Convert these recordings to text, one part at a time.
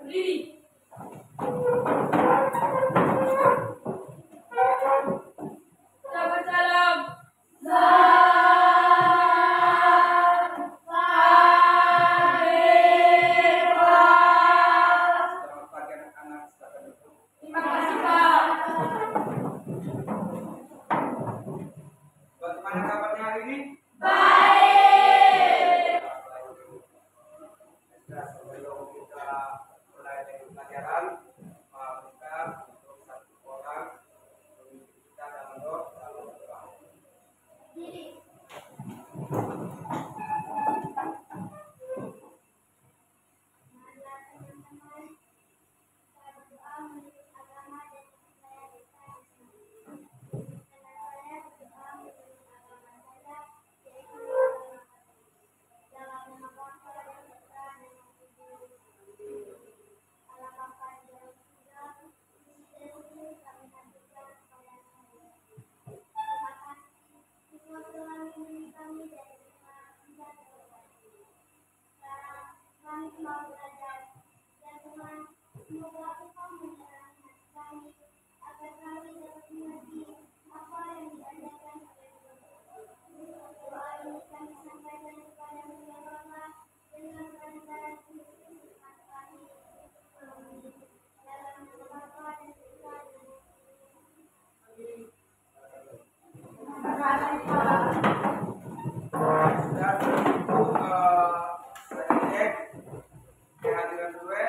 Berdiri. Selamat salam. Selamat pagi anak-anak, silakan duduk. Terima kasih, Pak. Bagaimana kabarnya hari ini? Baik. Nah, sebelum kita mulai dari pelajaran, kita untuk satu orang kita akan berdoa lalu berdoa. Sudah itu saya cek kehadiran dulu ya.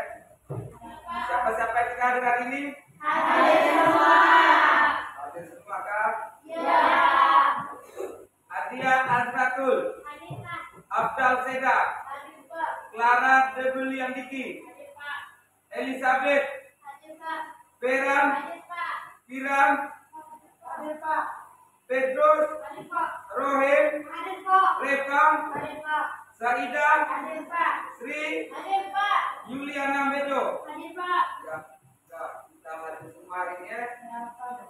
Siapa-siapa yang hadir hari ini? Hadir semua kan? Ya. Adia Azratul, Hadir, Pak. Abdal Seda, Hadir, Pak. Clara Debulian Diki, Hadir, Pak. Elizabeth, Hadir, Pak. Peram, Hadir, Pak. Kiram, Hadir, Pak. Pedros, Hadir, Pak. Rohim, Hadir, Pak. Rekam, Hadir, Pak. Saida, Hadir, Pak. Sri, Hadir, Pak. Yuliana Mejo. Hadir, Pak. Ya, kita hadir semua hari ini ya. Ya, Pak.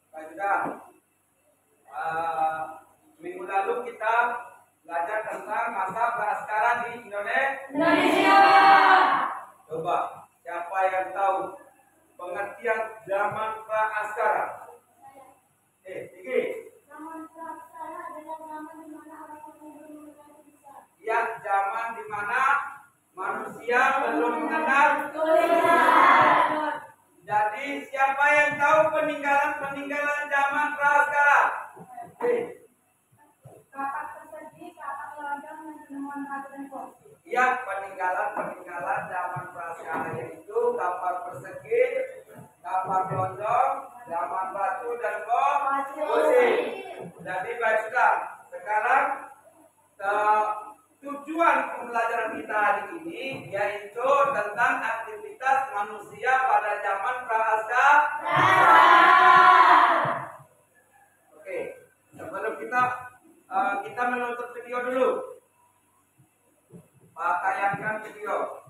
Baik, sudah. Minggu lalu kita belajar tentang masa prasejarah di Indonesia. Coba, siapa yang tahu pengertian zaman prasejarah? Iki. Zaman prasejarah adalah zaman di mana orang belum mengenal tulisan. Ya, zaman di mana manusia belum mengenal. Jadi, siapa yang tahu peninggalan zaman prasejarah? Kapak persegi, kapak logam, dan penemuan batu dan kos. Ya, peninggalan zaman prasejarah yaitu kapal persegi, kapal lonjong, zaman batu dan fosil. Jadi baik sudah. Sekarang tujuan pembelajaran kita hari ini yaitu tentang aktivitas manusia pada zaman prasejarah. Oke, sebelum kita menonton video dulu. Pak, tayangkan video.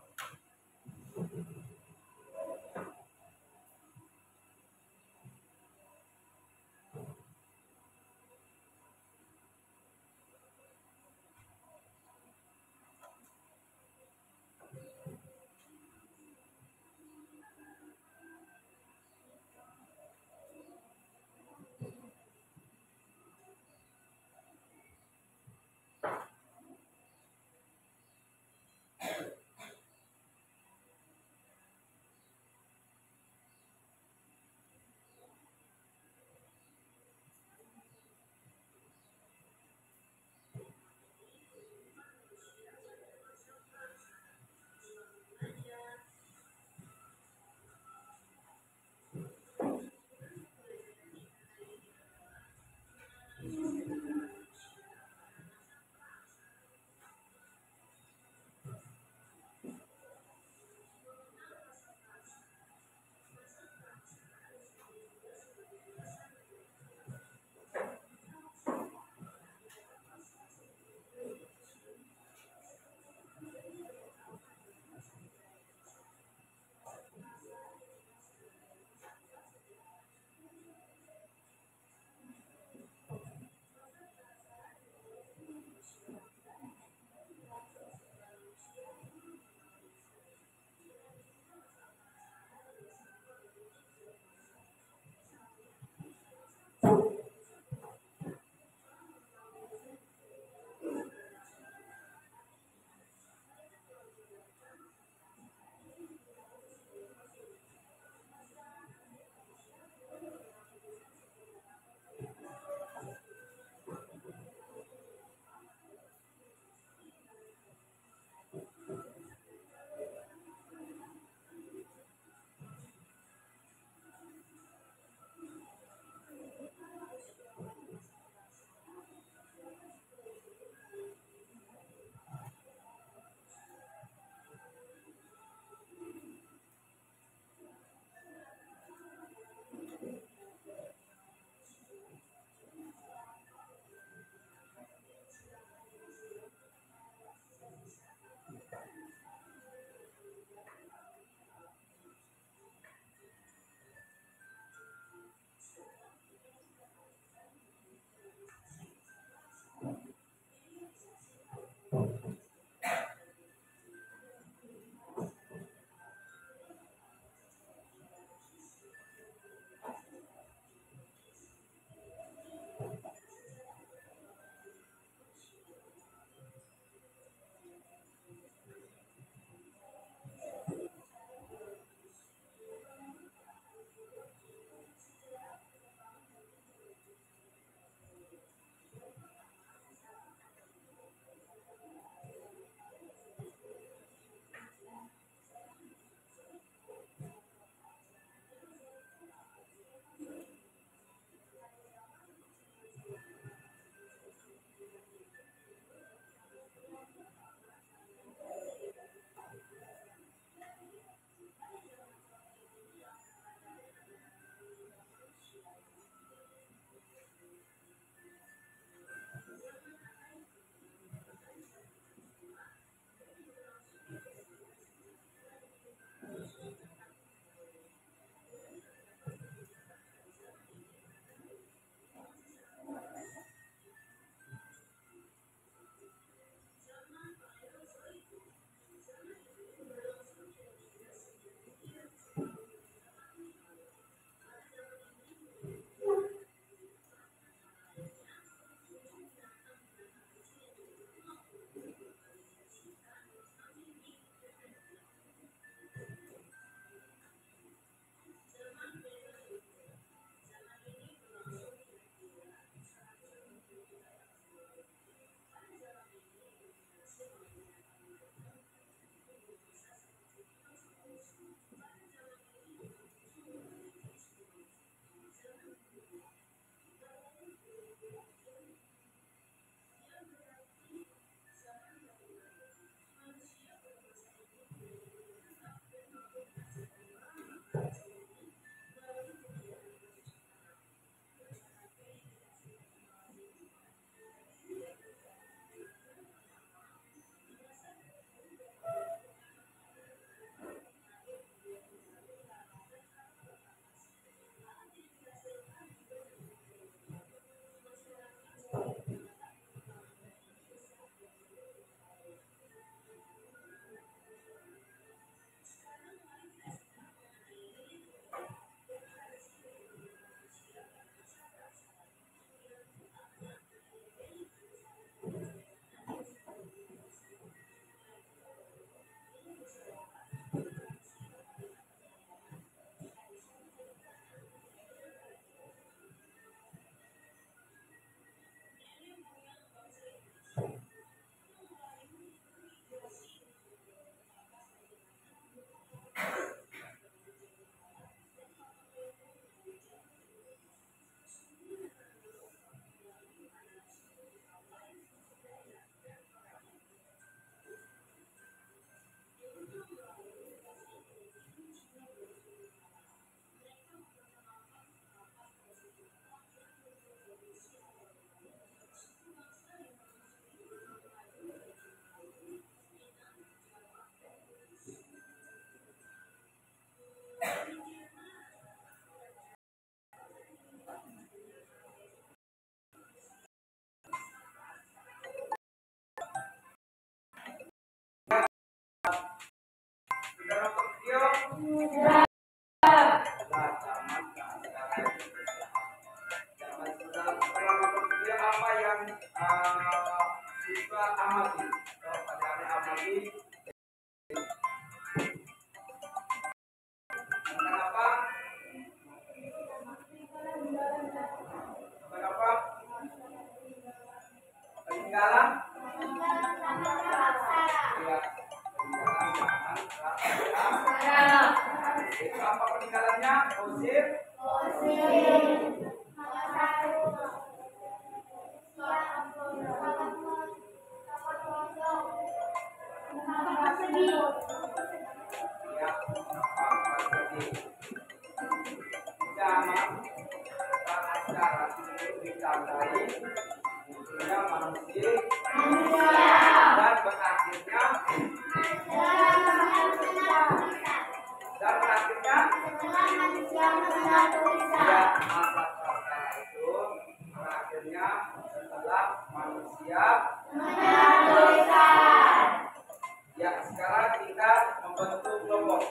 Apa yang siswa amati? Kalau pada amati tentang apa? Tentang apa? Peninggalan? Ya, peninggalan zaman prasejarah. Itu apa peninggalannya? Fosil? Ya, zaman prasejarah itu ditandai munculnya manusia dan berakhirnya ya masa prasejarah itu berakhirnya setelah manusia. Ya, sekarang kita membentuk kelompok.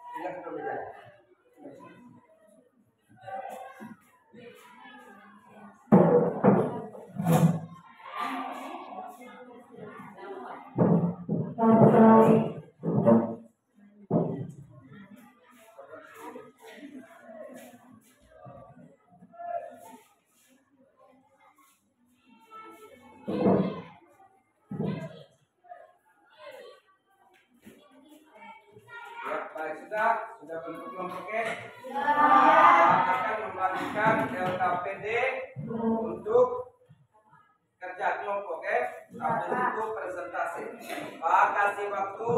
Jangan tarik kaki tidak. Jangan tarik angkat. Ya, baik, sudah bentuk kelompoknya. Akan membagikan LKPD untuk kerja kelompok, habis itu presentasi. Pak kasih waktu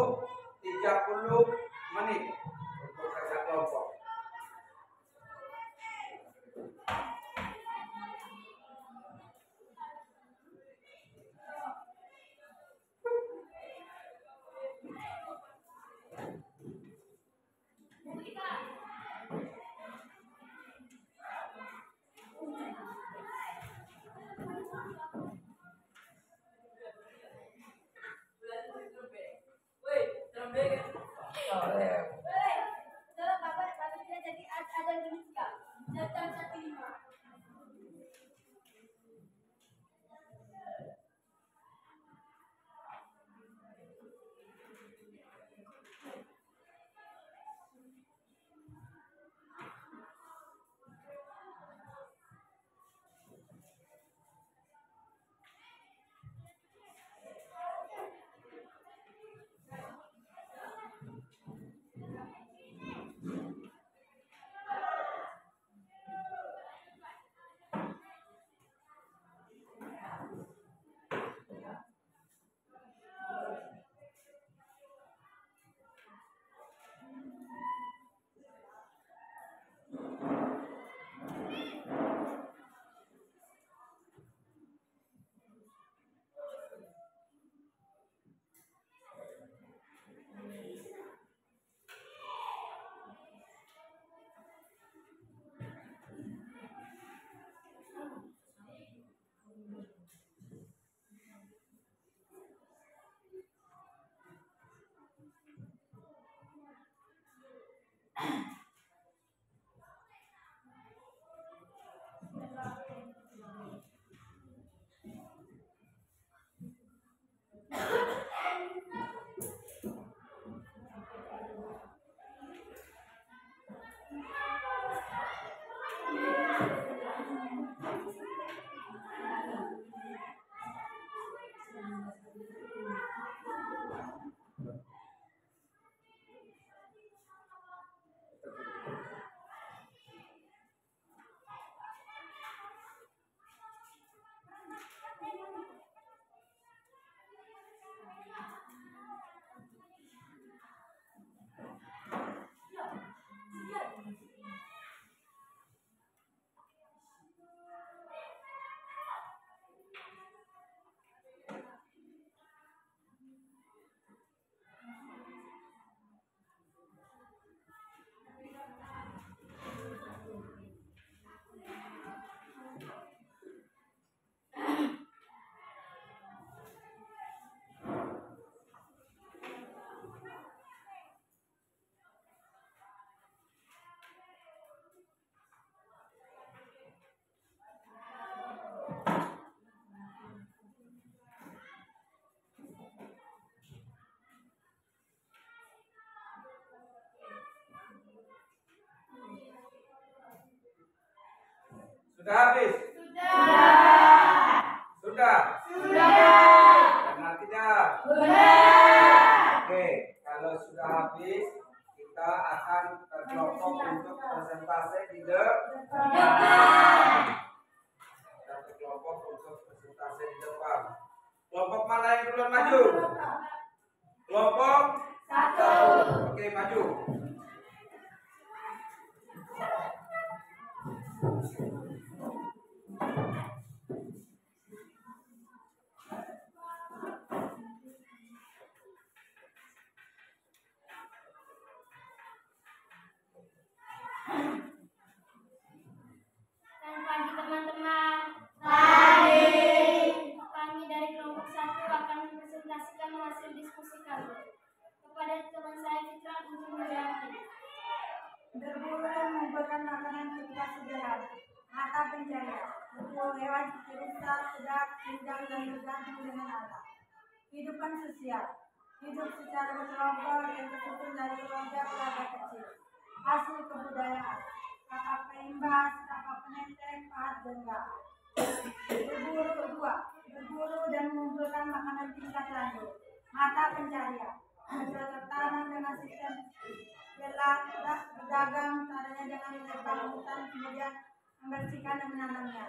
30 menit untuk kerja kelompok. Sudah habis? Sudah? Benar tidak? Oke, kalau sudah habis, kita akan berkelompok untuk presentasi di depan. Kita berkelompok untuk presentasi di depan. Kelompok mana yang duluan maju? Kelompok 1. Oke, maju. Selamat pagi teman-teman. Kami dari kelompok 1 akan mempresentasikan hasil diskusi kami. Kepada teman saya Fitra untuk menjawabnya. Berburu dan mengumpulkan makanan kita sederhana. Mata pencarian. Berburu hewan seperti rusa, kuda, pindang, dan bergantung dengan alat. Kehidupan sosial. Hidup secara berkelompok yang tersusun dari keluarga kecil. Hasil kebudayaan. Kakak peimbas, kakak penetek, pahat genggam. Berburu 2. Berburu dan mengumpulkan makanan tingkat lanjut. Mata pencarian. Bercocok tanam dengan sistem berdagang, caranya dengan menebang hutan, kemudian membersihkan dan menanamnya.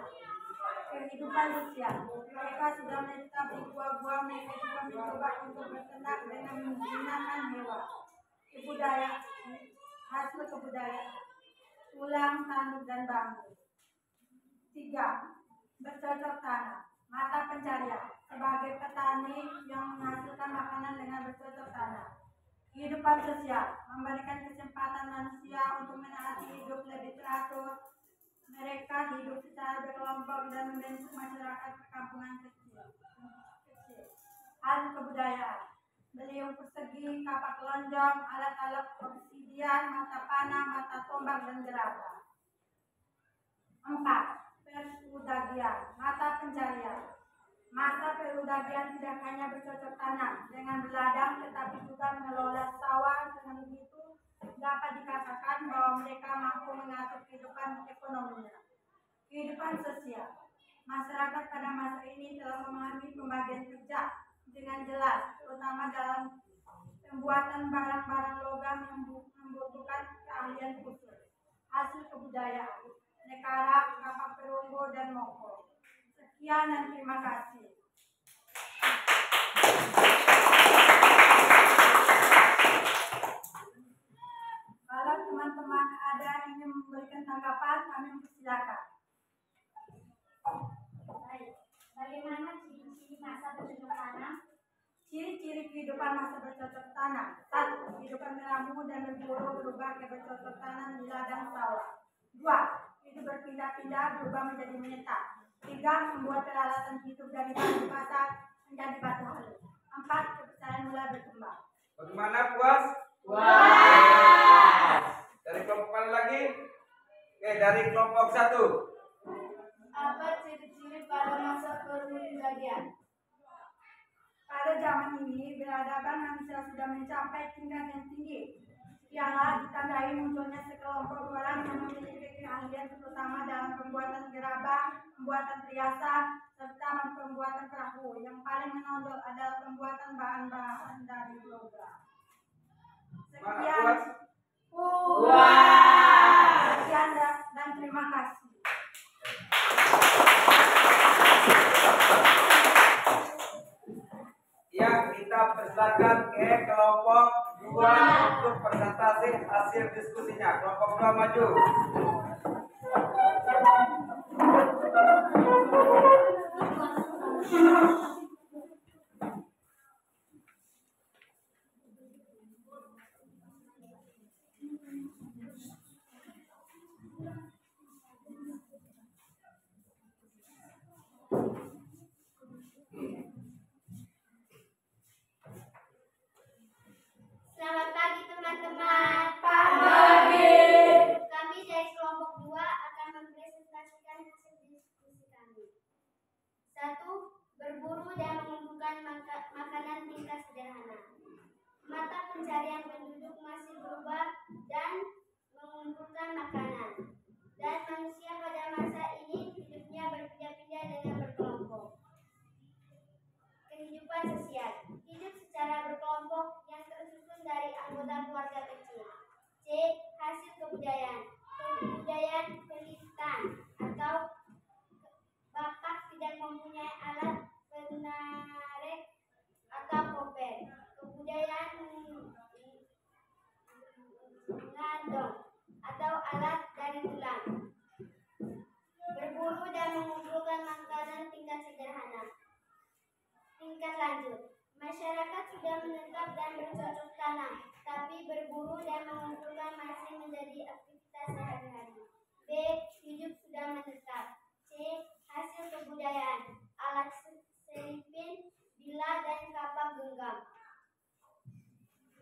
Kehidupan sosial. Mereka sudah menetap di gua-gua, mereka juga mencoba untuk berternak dengan menggunakan hewan. Kebudayaan. Hasil kebudayaan. Tulang, tanduk, dan bambu. 3. Bercocok tanam. Mata pencarian. Sebagai petani yang menghasilkan makanan dengan bercocok tanam. Kehidupan sosial. Memberikan kesempatan manusia untuk menaati hidup lebih teratur. Mereka hidup secara berkelompok dan membentuk masyarakat perkampungan kecil. Hasil kebudayaan. Beliung persegi, kapak lonjong, alat-alat obsidian, mata panah, mata tombak, dan gerabah. 4. Perludagian. Mata pencarian. Masa perludagian tidak hanya bercocok tanam dengan berladang, tetapi juga mengelola sawah. Dengan begitu dapat dikatakan bahwa mereka mampu mengatur kehidupan ekonominya. Kehidupan sosial. Masyarakat pada masa ini telah memahami pembagian kerja dengan jelas, terutama dalam pembuatan barang-barang logam yang membutuhkan keahlian khusus. Hasil kebudayaan. Nekara, kapak perunggu, dan moko. Sekian dan terima kasih. Kalau teman-teman ada yang ingin memberikan tanggapan, kami mempersilakan. Baik. Bagaimana ciri-ciri masa bercocok tanam? Ciri-ciri kehidupan masa bercocok tanam. 1. Kehidupan meramu dan berburu berubah ke bercocok tanam di ladang sawah. 2. Hidup berpindah-pindah berubah menjadi menetap. 3. Membuat peralatan hidup dari batu bata menjadi batu halus. 4. Kepercayaan mulai berkembang. Bagaimana, puas? Dari kelompok mana lagi? Oke, dari kelompok 1. Apa ciri-ciri pada masa perludagian? Pada zaman ini, peradaban manusia sudah mencapai tingkat yang tinggi. Ialah ditandai munculnya sekelompok orang yang memiliki keahlian terutama dalam pembuatan gerabah, pembuatan perhiasan, serta pembuatan perahu. Yang paling menonjol adalah pembuatan bahan-bahan dari logam. Sekian. Sekian dan terima kasih. Ya, kita persilakan ke kelompok 2 untuk presentasi hasil diskusinya. Kelompok 2 maju. Selamat pagi teman-teman. Kami dari kelompok 2 akan mempresentasikan hasil diskusi kami. 1. Berburu dan mengumpulkan makanan tingkat sederhana. Mata pencarian penduduk masih berubah dan mengumpulkan makanan. Dan manusia pada masa ini Kehidupan sosial. Hidup secara berkelompok yang tersusun dari anggota keluarga kecil. C. Hasil kebudayaan. Kebudayaan pelitan atau bapak tidak mempunyai alat penarik atau koper. Kebudayaan ngandong atau alat dari tulang. Berburu dan mengumpulkan makanan tingkat sederhana. Tingkat lanjut. Masyarakat sudah menetap dan bercocok tanam, tapi berburu dan mengumpulkan masih menjadi aktivitas sehari-hari. B. Hidup sudah menetap. C. Hasil kebudayaan, alat selipin, bila dan kapak genggam.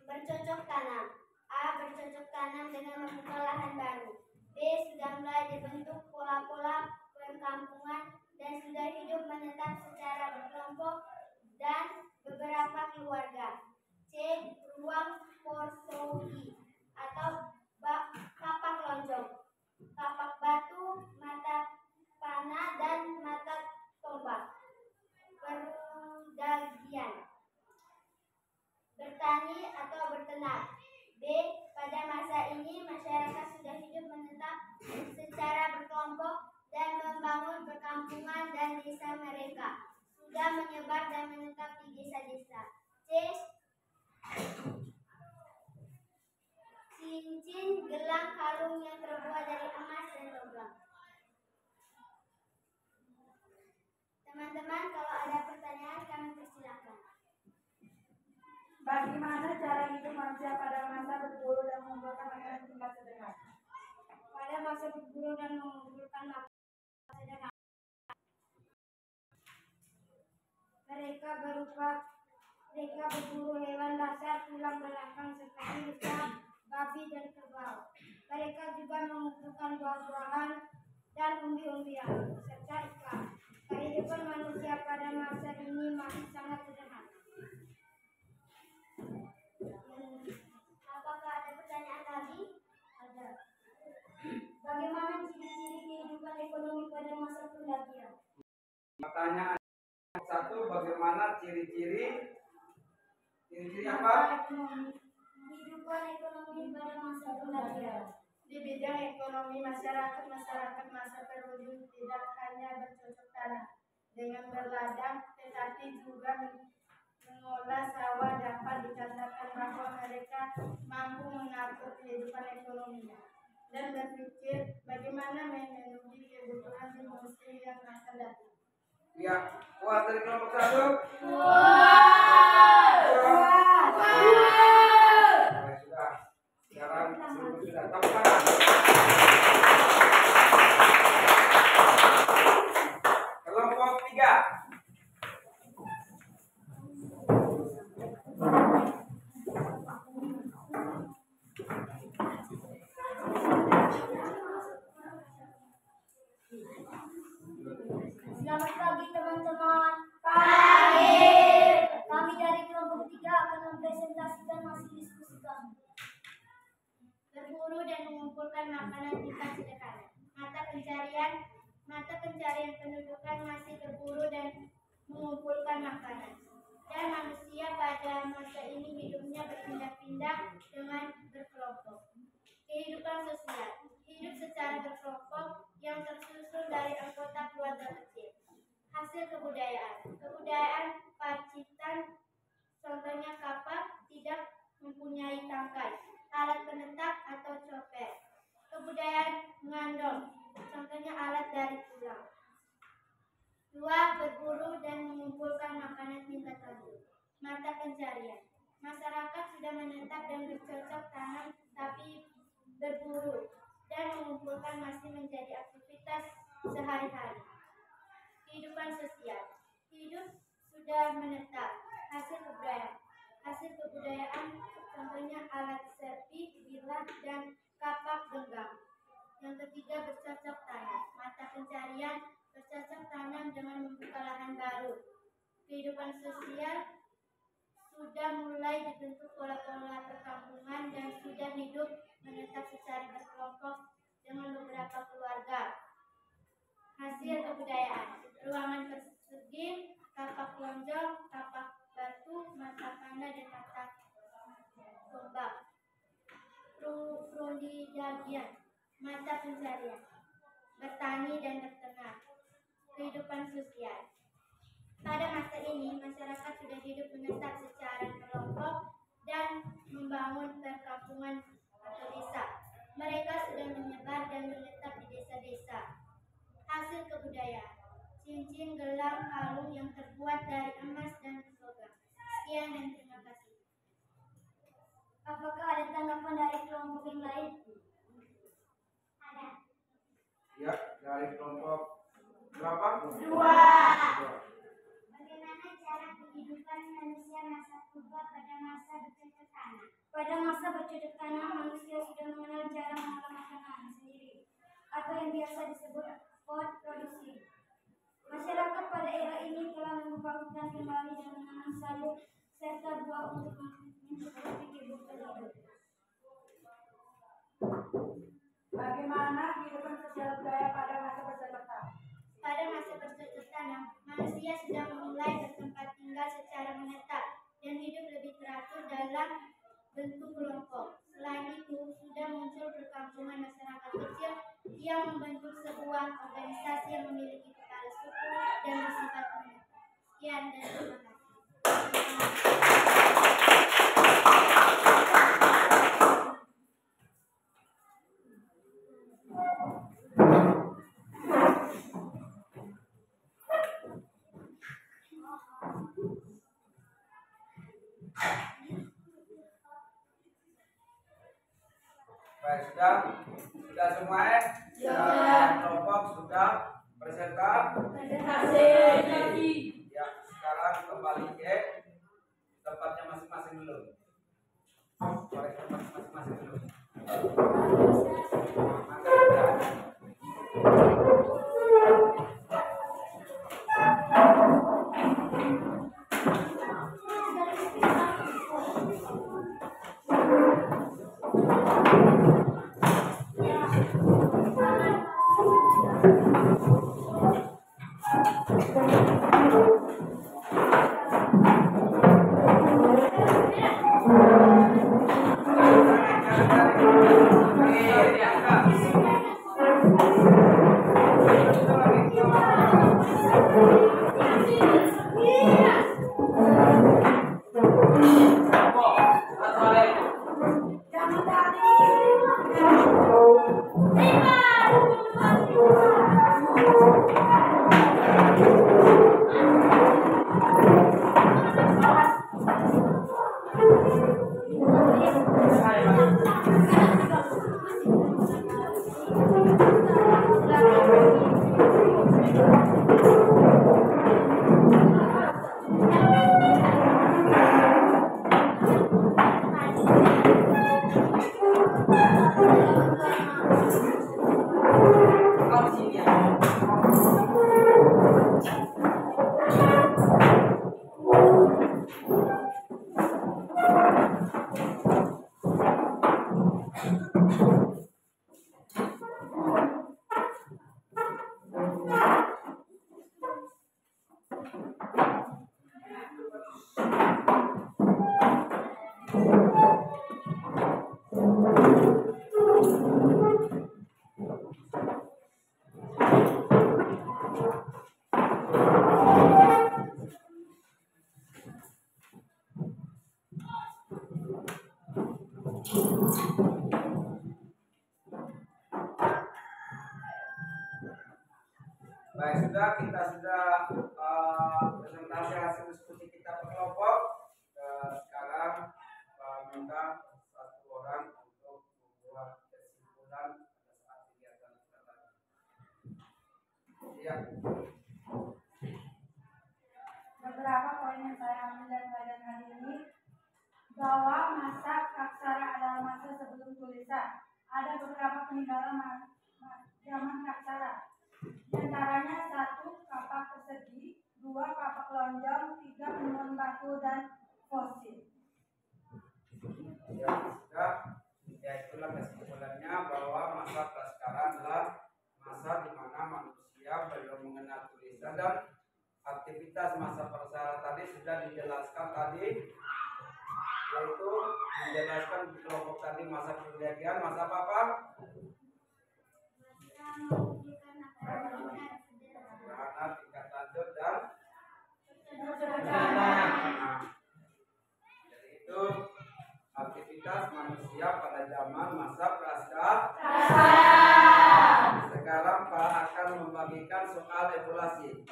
Bercocok tanam. A. Bercocok tanam dengan membuka lahan baru. B. Sudah mulai dibentuk pola-pola perkampungan dan sudah hidup menetap secara berkelompok dan beberapa keluarga. C. Ruang porsoi atau kapak lonjong, kapak batu, mata panah dan mata tombak. Perdagian, bertani atau berternak. B. Pada masa ini masyarakat sudah hidup menetap secara berkelompok dan membangun perkampungan dan desa mereka sudah menyebar dan menetap di desa-desa. C. Cincin, gelang, kalung yang terbuat dari emas dan logam. Teman-teman, kalau ada pertanyaan kami persilakan. Bagaimana cara hidup manusia pada masa berburu dan mengumpulkan makanan tingkat sederhana? Pada masa berburu dan mengumpulkan makanan sederhana, mereka berburu hewan dasar tulang belakang seperti unta, babi dan kerbau. Mereka juga mengumpulkan buah-buahan dan umbi-umbian serta ikan. Kehidupan manusia pada masa ini masih sangat sederhana. Apakah ada pertanyaan lagi? Ada. Bagaimana ciri-ciri kehidupan ekonomi pada masa pendakian? Pertanyaan satu, bagaimana ciri-ciri apa? Kehidupan ekonomi pada masa pendakian. Di bidang ekonomi masyarakat masa terwujud tidak hanya bercocok tanam dengan berladang, tetapi juga mengolah sawah. Dapat dikatakan bahwa mereka mampu mengatur kehidupan ekonominya dan berpikir bagaimana memenuhi kebutuhan di musim yang akan datang. Ya, puas dari kelompok satu? Sudah. Sekarang sudah. Tepuk tangan. Kelompok 3. Selamat pagi teman-teman. Pagi. Kami dari kelompok 3 akan mempresentasikan hasil diskusi kami. Berburu dan mengumpulkan makanan tingkat sederhana. Mata pencarian pendudukan masih berburu dan mengumpulkan makanan. Dan manusia pada masa ini hidupnya berpindah-pindah dengan berkelompok. Kehidupan sosial. Hidup secara berkelompok yang tersusun dari anggota keluarga kecil. Hasil kebudayaan. Kebudayaan pacitan, contohnya kapak, tidak mempunyai tangkai, alat penetap atau coper. Kebudayaan ngandong, contohnya alat dari tulang. 2. Berburu dan mengumpulkan makanan tingkat lanjut. Mata pencarian. Masyarakat sudah menetap dan bercocok tanam, tapi berburu dan mengumpulkan masih menjadi aktivitas sehari-hari. Kehidupan sosial. Hidup sudah menetap. Hasil kebudayaan contohnya alat serpi, bilah dan kapak genggam. Yang ketiga, bercocok tanam. Mata pencarian, bercocok tanam dengan membuka lahan baru. Kehidupan sosial sudah mulai dibentuk pola-pola perkampungan dan sudah hidup menetap secara berkelompok dengan beberapa keluarga. Hasil kebudayaan. Ruangan persegi, kapak lonjong, kapak pengabdian, mata pencarian, bertani dan berternak, kehidupan sosial. Pada masa ini, masyarakat sudah hidup menetap secara kelompok dan membangun perkampungan atau desa. Mereka sudah menyebar dan menetap di desa-desa. Hasil kebudayaan, cincin, gelang, kalung yang terbuat dari emas dan logam. Sekian dan terima kasih. Apakah ada tanggapan dari kelompok yang lain? Ada. Ya, dari kelompok berapa? Dua. Bagaimana cara kehidupan manusia masa purba pada masa bercocok tanam? Pada masa bercocok tanam, manusia sudah mengenal cara mengolah makanan sendiri atau yang biasa disebut pot produksi. Masyarakat pada era ini telah membuka hutan kembali dan menanam sayur serta buah untuk mencukupi kebutuhan hidup. Bagaimana kehidupan sosial budaya pada masa bercocok tanam? Pada masa bercocok tanam, manusia sudah memulai bertempat tinggal secara menetap dan hidup lebih teratur dalam bentuk kelompok. Selain itu, sudah muncul perkampungan masyarakat kecil yang membentuk sebuah organisasi yang memiliki kepala suku dan bersifat menetap. Sekian dan terima kasih. Baik, sudah semua ya? Kelompok sudah presentasi. Ya, sekarang kembali ke tempatnya masing-masing dulu. Balik ke tempat masing-masing dulu. Baik, kita sudah presentasi hasil diskusi kita per kelompok. Sekarang minta satu orang untuk membuat kesimpulan pada saat kegiatan kita tadi. Ya. Beberapa poin yang saya ambil dari pelajaran hari ini, bahwa masa Kaksara adalah masa sebelum tulisan. Ada beberapa peninggalan zaman Kaksara. Di antaranya 1. Kapak persegi, 2. Kapak lonjong, 3. Penemuan batu dan fosil. Ya, sudah. Ya, itulah kesimpulannya bahwa masa prasejarah adalah masa di mana manusia belum mengenal tulisan, dan aktivitas masa prasejarah tadi sudah dijelaskan tadi, yaitu menjelaskan di kelompok tadi masa perjanjian, masa apa? Sederhana, tingkat lanjut dan jadi itu aktivitas manusia pada zaman masa prasejarah. Sekarang Pak akan membagikan soal evaluasi.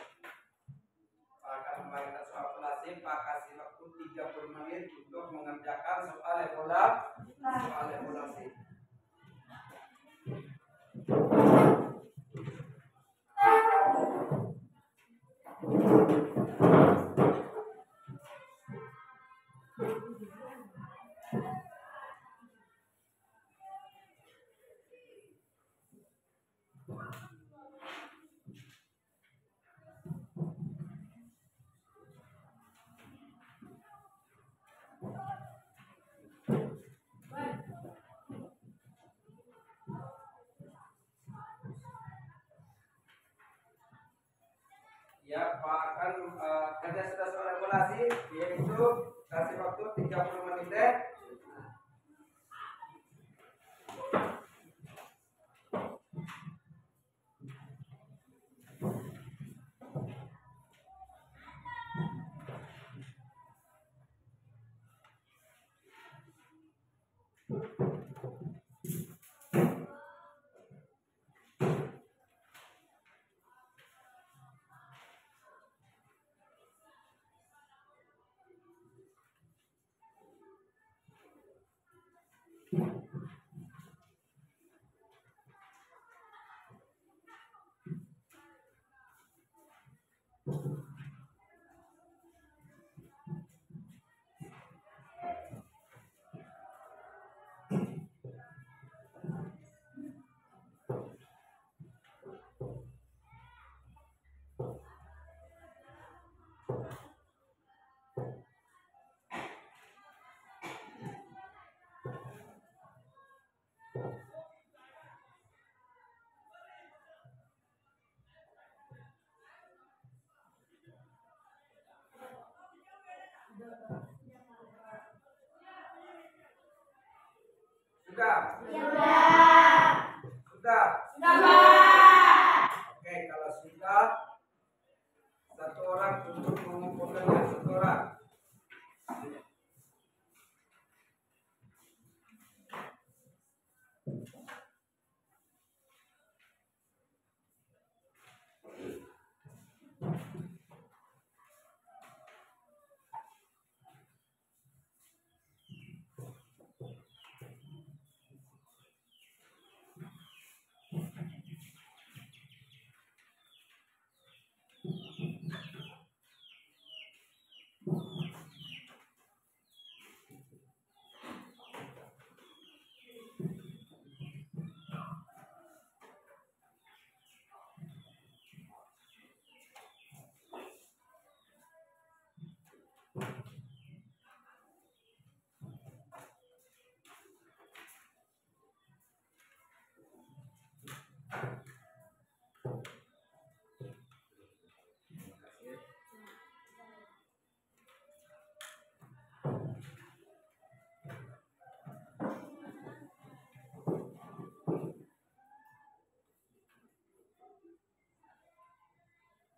Pak kasih waktu 30 menit untuk mengerjakan soal evaluasi. Ya, Pak akan kerja sudah soal evaluasi, yaitu kasih waktu 30 menit. Sudah? Sudah? Oke, kalau sudah, satu orang untuk mengumpulkannya, satu orang.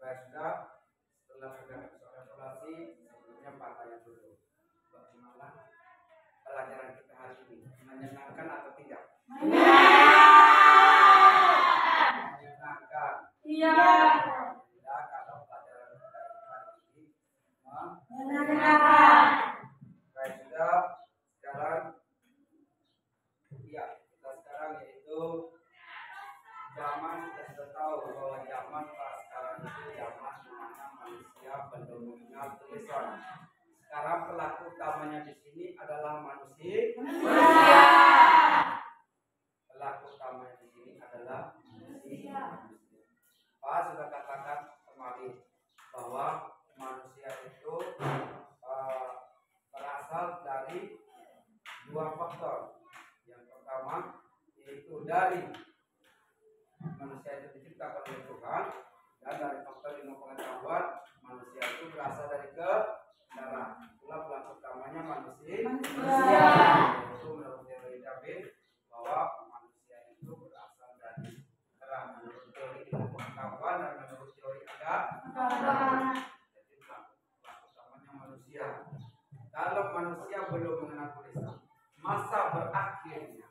Sudah, setelah mengerjakan soal evaluasi, sebelumnya Pak tanya dulu, bagaimana pelajaran kita hari ini? Menyenangkan atau tidak? Menyenangkan. Iya. Tidak, kalau pelajaran kita hari ini Menyenangkan. Baik, sudah. Sekarang, ya, kita sekarang yaitu zaman kita sudah tahu bahwa zaman sekarang itu zaman di mana manusia belum mengenal tulisan. Sekarang pelaku utamanya di sini adalah manusia. Pelaku utamanya di sini adalah manusia. Pak sudah katakan kemarin bahwa manusia itu berasal dari dua faktor. Yang pertama yaitu dari manusia itu diciptakan oleh Tuhan, dan dari faktor ilmu pengetahuan manusia itu berasal dari darah. Itulah pelaku utamanya manusia. Itu menurut teori PKB bahwa manusia itu berasal dari kera menurut teori ilmu pengetahuan dan menurut teori agama. Jadi pelaku utamanya manusia. Kalau manusia belum mengenal Islam, masa berakhirnya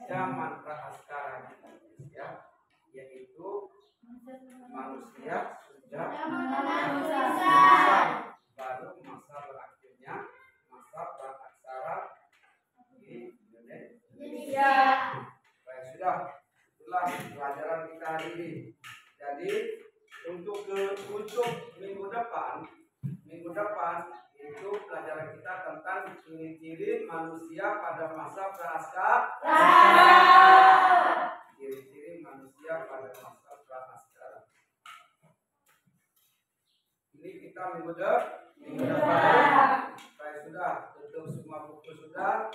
zaman prasejarah di Indonesia, yaitu manusia sudah mengenal Islam. Baru masa berakhirnya masa prasejarah di Indonesia. Baik, sudah. Itulah pelajaran kita hari ini. Jadi untuk minggu depan itu pelajaran kita tentang ciri-ciri manusia pada masa prasejarah. Ciri-ciri manusia pada masa prasejarah. Ini kita minggu depan. Baik, sudah. Tutup semua buku sudah.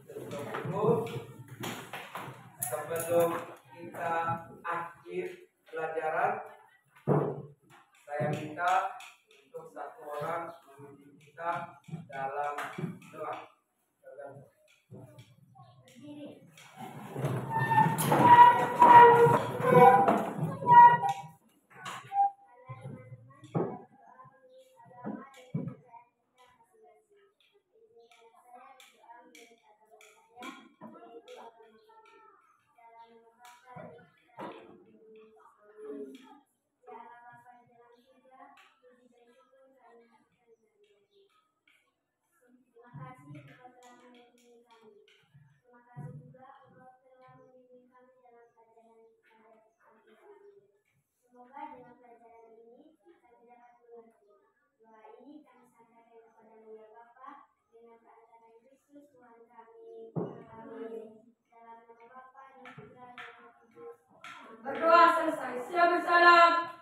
Tutup buku. Sebelum kita akhir pelajaran, saya minta untuk satu orang memimpin kita dalam doa. Semoga dengan pelajaran ini kami dapat mengerti. Doa ini kami sampaikan kepada Mulia Bapa dengan keangkatan Kristus Tuhan kami. Amin. Dalam nama Bapa dan Putra dan Roh Kudus. Berdoa selesai. Shalom.